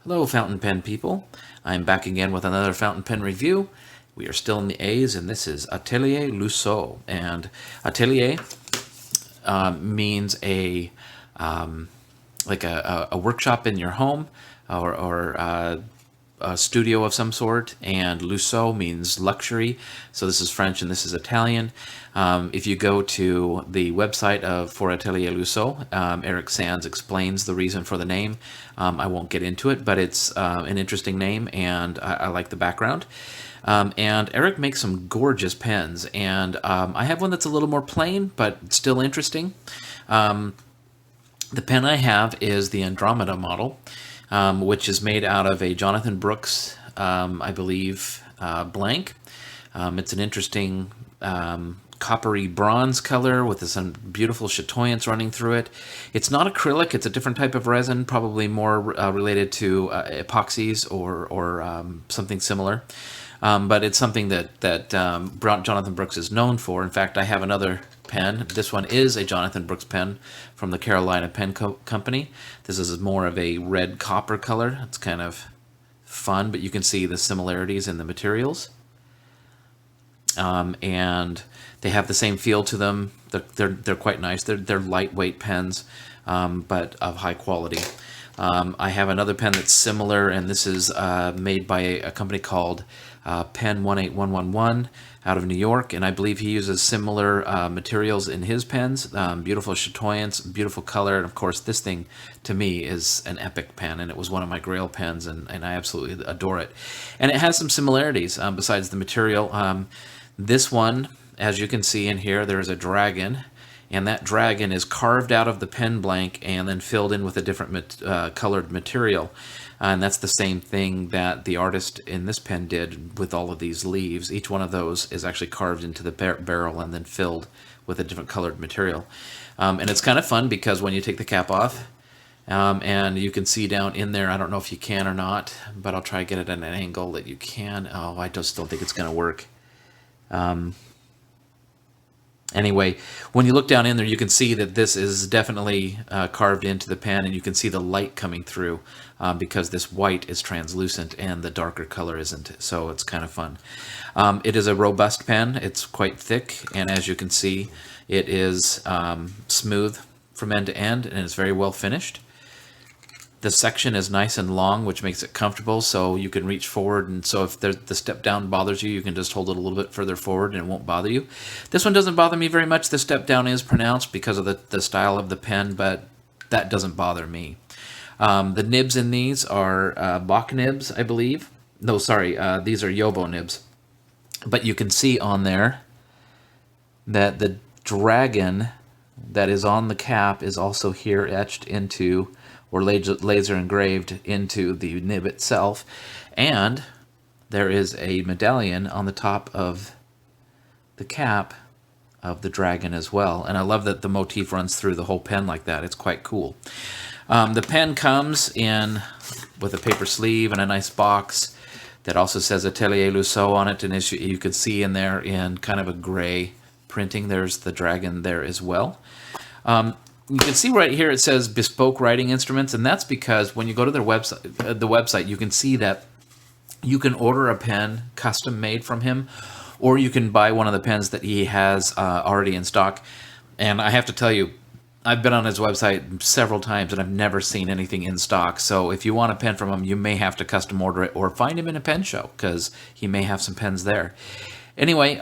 Hello, fountain pen people. I'm back again with another fountain pen review. We are still in the A's, and this is Atelier Lusso. And Atelier means like a workshop in your home or a studio of some sort, and Lusso means luxury. So this is French and this is Italian. If you go to the website for Atelier Lusso, Eric Sands explains the reason for the name. I won't get into it, but it's an interesting name, and I like the background. And Eric makes some gorgeous pens, and I have one that's a little more plain, but still interesting. The pen I have is the Andromeda model, which is made out of a Jonathan Brooks, I believe, blank. It's an interesting coppery bronze color with some beautiful chatoyance running through it. It's not acrylic, it's a different type of resin, probably more related to epoxies or something similar. But it's something that Jonathan Brooks is known for. In fact, I have another pen. This one is a Jonathan Brooks pen from the Carolina Pen Company. This is more of a red copper color. It's kind of fun, but you can see the similarities in the materials. And they have the same feel to them. They're quite nice. They're lightweight pens, but of high quality. I have another pen that's similar, and this is made by a company called Pen 18111 out of New York, and I believe he uses similar materials in his pens. Beautiful chatoyance, beautiful color, and of course this thing to me is an epic pen, and it was one of my Grail pens, and I absolutely adore it. And it has some similarities besides the material. This one, as you can see in here, there is a dragon, and that dragon is carved out of the pen blank and then filled in with a different colored material. And that's the same thing that the artist in this pen did with all of these leaves. Each one of those is actually carved into the barrel and then filled with a different colored material. And it's kind of fun because when you take the cap off, and you can see down in there, I don't know if you can or not, but I'll try to get it at an angle that you can. Oh, I just don't think it's going to work. Anyway, when you look down in there, you can see that this is definitely carved into the pen, and you can see the light coming through because this white is translucent and the darker color isn't, so it's kind of fun. It is a robust pen. It's quite thick, and as you can see, it is smooth from end to end, and it's very well finished. The section is nice and long, which makes it comfortable, so you can reach forward, and so if the step down bothers you, you can just hold it a little bit further forward and it won't bother you. This one doesn't bother me very much. The step down is pronounced because of the style of the pen, but that doesn't bother me. The nibs in these are Bach nibs, I believe. No, sorry, these are Yobo nibs. But you can see on there that the dragon that is on the cap is also here etched into, or laser engraved into, the nib itself. And there is a medallion on the top of the cap of the dragon as well. And I love that the motif runs through the whole pen like that. It's quite cool. The pen comes in with a paper sleeve and a nice box that also says Atelier Lusso on it. And as you can see in there in kind of a gray printing, there's the dragon there as well. You can see right here it says bespoke writing instruments, and that's because when you go to their website, you can see that you can order a pen custom made from him, or you can buy one of the pens that he has already in stock. And I have to tell you, I've been on his website several times and I've never seen anything in stock. So if you want a pen from him, you may have to custom order it or find him in a pen show because he may have some pens there. Anyway,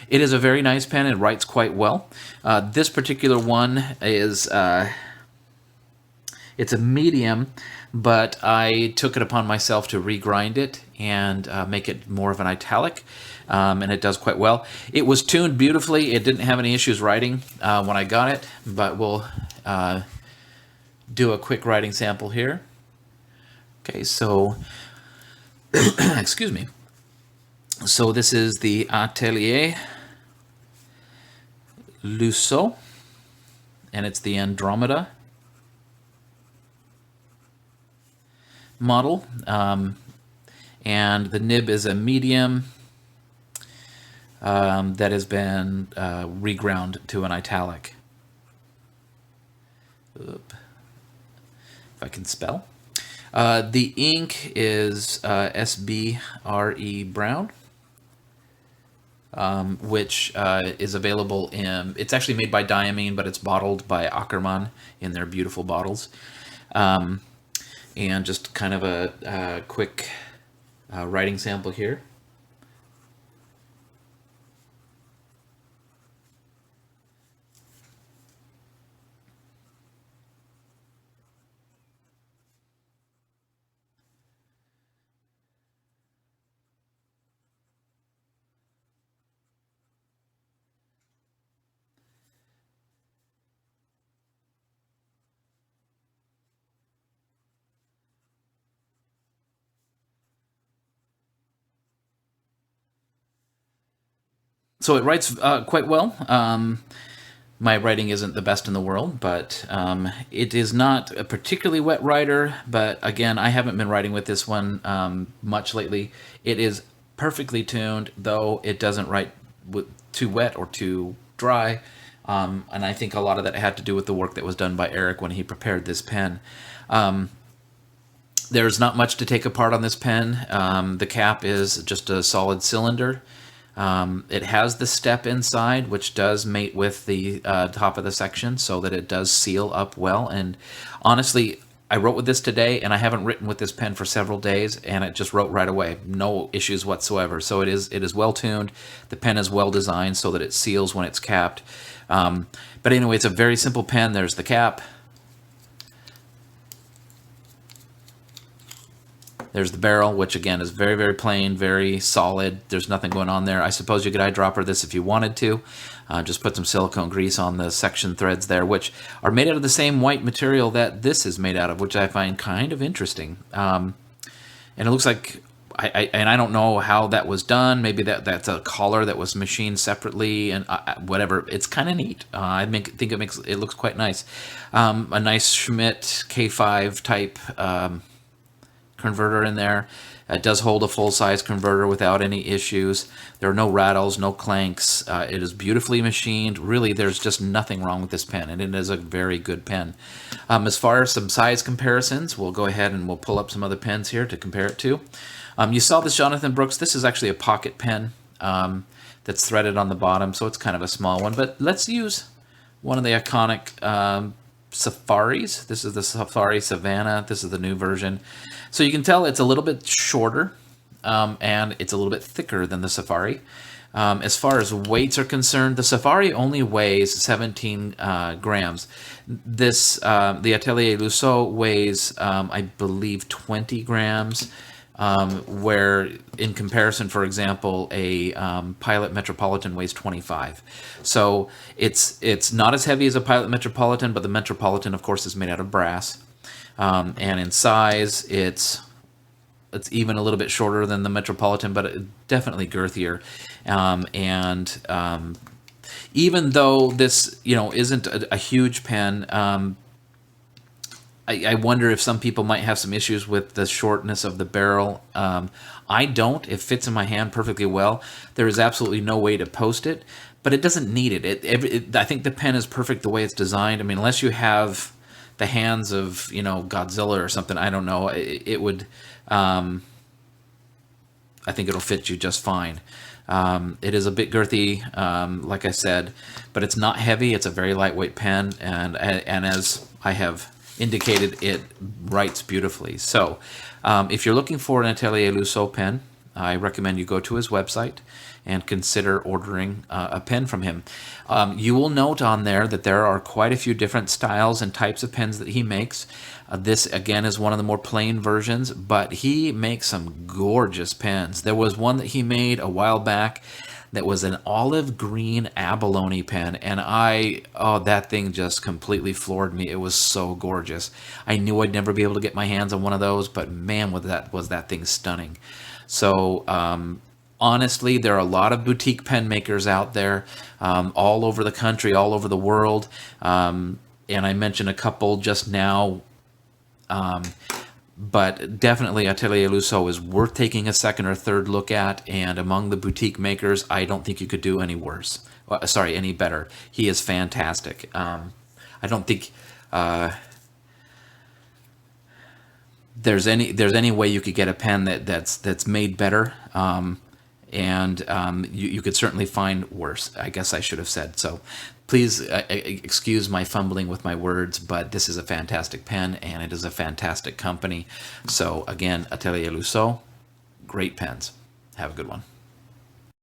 it is a very nice pen. It writes quite well. This particular one is, it's a medium, but I took it upon myself to regrind it and make it more of an italic, and it does quite well. It was tuned beautifully. It didn't have any issues writing when I got it, but we'll do a quick writing sample here. Okay, so, excuse me. So this is the Atelier Lusso, and it's the Andromeda model, and the nib is a medium that has been reground to an italic. Oop. If I can spell. The ink is SBRE Brown, which is available in. It's actually made by Diamine, but it's bottled by Ackermann in their beautiful bottles. And just kind of a quick writing sample here. So it writes quite well. My writing isn't the best in the world, but it is not a particularly wet writer. But again, I haven't been writing with this one much lately. It is perfectly tuned, though it doesn't write too wet or too dry. And I think a lot of that had to do with the work that was done by Eric when he prepared this pen. There's not much to take apart on this pen. The cap is just a solid cylinder. It has the step inside, which does mate with the top of the section so that it does seal up well. And honestly, I wrote with this today, and I haven't written with this pen for several days, and it just wrote right away. No issues whatsoever. So it is well tuned. The pen is well designed so that it seals when it's capped. But anyway, it's a very simple pen. There's the cap. There's the barrel, which again is very, very plain, very solid. There's nothing going on there. I suppose you could eyedropper this if you wanted to. Just put some silicone grease on the section threads there, which are made out of the same white material that this is made out of, which I find kind of interesting. And it looks like, I don't know how that was done. Maybe that's a collar that was machined separately, and whatever. It's kind of neat. I think it looks quite nice. A nice Schmidt K5 type converter in there. It does hold a full-size converter without any issues. There are no rattles, no clanks. It is beautifully machined. Really, there's just nothing wrong with this pen, and it is a very good pen. As far as some size comparisons, we'll go ahead and we'll pull up some other pens here to compare it to. You saw this Jonathan Brooks. This is actually a pocket pen that's threaded on the bottom, so it's kind of a small one. But let's use one of the iconic Safaris. This is the Safari Savannah. This is the new version. So you can tell it's a little bit shorter and it's a little bit thicker than the Safari. As far as weights are concerned, the Safari only weighs 17 grams. This, the Atelier Lusso weighs, I believe, 20 grams. Where in comparison, for example, a Pilot Metropolitan weighs 25. So it's not as heavy as a Pilot Metropolitan, but the Metropolitan, of course, is made out of brass. And in size, it's even a little bit shorter than the Metropolitan, but definitely girthier. Even though this, isn't a huge pen, I wonder if some people might have some issues with the shortness of the barrel. I don't. It fits in my hand perfectly well. There is absolutely no way to post it, but it doesn't need it. I think the pen is perfect the way it's designed. I mean, unless you have the hands of, Godzilla or something, I don't know. It would, I think it'll fit you just fine. It is a bit girthy, like I said, but it's not heavy. It's a very lightweight pen, and as I have indicated, it writes beautifully. So if you're looking for an Atelier Lusso pen, I recommend you go to his website and consider ordering a pen from him. You will note on there that there are quite a few different styles and types of pens that he makes. This, again, is one of the more plain versions, but he makes some gorgeous pens. There was one that he made a while back that was an olive green abalone pen, and that thing just completely floored me. It was so gorgeous. I knew I'd never be able to get my hands on one of those, but man, was that thing stunning. So honestly, there are a lot of boutique pen makers out there, all over the country, all over the world, and I mentioned a couple just now. But definitely Atelier Lusso is worth taking a second or third look at, and among the boutique makers, I don't think you could do any worse. Any better. He is fantastic. I don't think there's any way you could get a pen that's made better, and you could certainly find worse. I guess I should have said so. Please excuse my fumbling with my words, but this is a fantastic pen and it is a fantastic company. So again, Atelier Lusso, great pens. Have a good one.